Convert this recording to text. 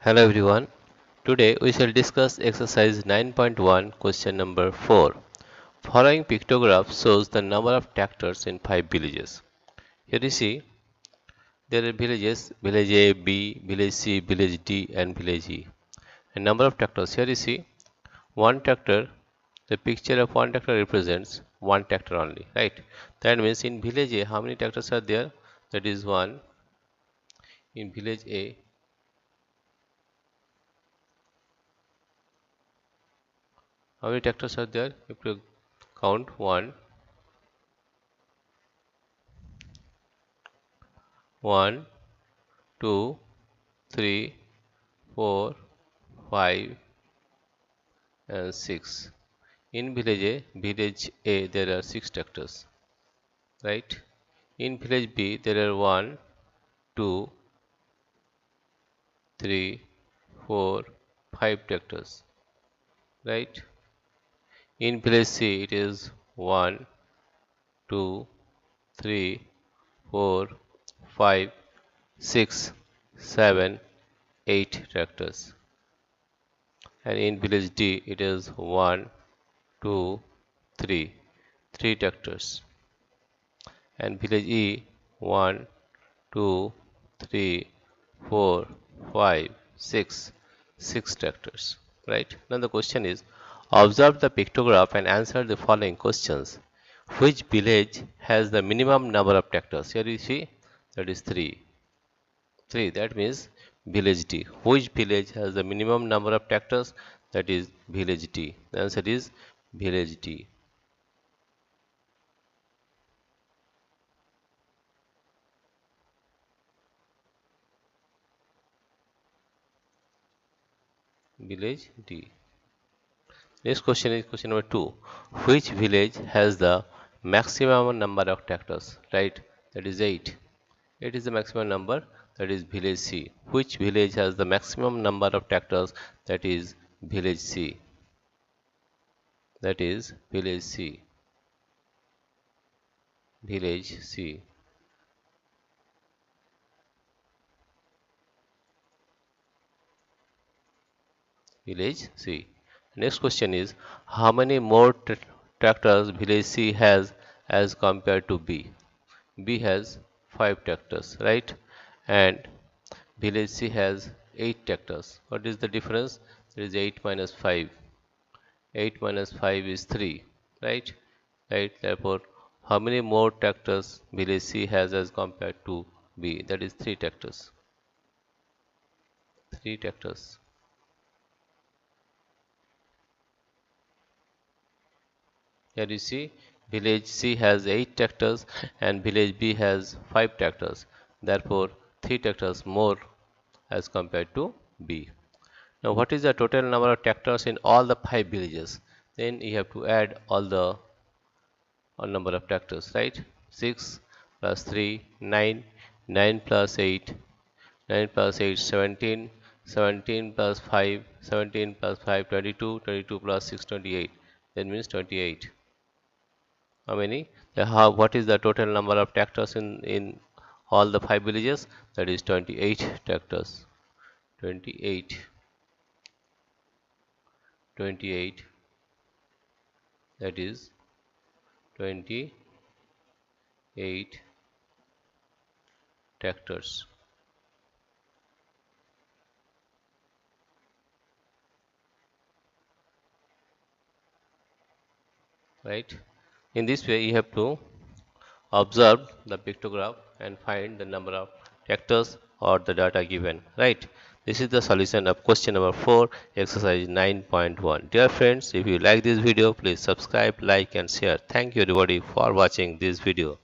Hello everyone. Today we shall discuss exercise 9.1 question number 4. Following pictograph shows the number of tractors in 5 villages. Here you see there are villages, village A, B, village C, village D and village E. And number of tractors, here you see one tractor, the picture of one tractor represents one tractor only, right? That means in village A how many tractors are there? That is 1. In village A, how many tractors are there? You have to count 1, 1, 2, 3, 4, 5 and 6. In village A there are 6 tractors, right? In village B there are 1, 2, 3, 4, 5 tractors, right? In village C it is 1, 2, 3, 4, 5, 6, 7, 8 tractors. And in village D it is 1, 2, 3, 3 tractors. And village E 1, 2, 3, 4, 5, 6, 6 tractors. Right? Now the question is observe the pictograph and answer the following questions. Which village has the minimum number of tractors? Here you see that is 3. 3 that means village D. Which village has the minimum number of tractors? That is village D. The answer is village D. Village D. Next question is question number 2. Which village has the maximum number of tractors? Right, that is 8. 8 is the maximum number, that is village C. Which village has the maximum number of tractors? That is village C. That is village C. Village C. Village C. Next question is how many more tractors village C has as compared to B? B has 5 tractors, right? And village C has 8 tractors. What is the difference? There is 8 minus 5. 8 minus 5 is 3, right? Right. Therefore, how many more tractors village C has as compared to B? That is 3 tractors. 3 tractors. Here you see village C has 8 tractors and village B has 5 tractors. Therefore, 3 tractors more as compared to B. Now, what is the total number of tractors in all the 5 villages? Then you have to add all the number of tractors, right? 6 plus 3, 9, 9 plus 8, 9 plus 8, 17, 17 plus 5, 17 plus 5, 22, 22 plus 6, 28. That means 28. How many? What is the total number of tractors in all the 5 villages? That is 28 tractors. 28. 28. That is 28 tractors. Right? In this way, you have to observe the pictograph and find the number of tractors or the data given. Right? This is the solution of question number 4, exercise 9.1. Dear friends, if you like this video, please subscribe, like and share. Thank you everybody for watching this video.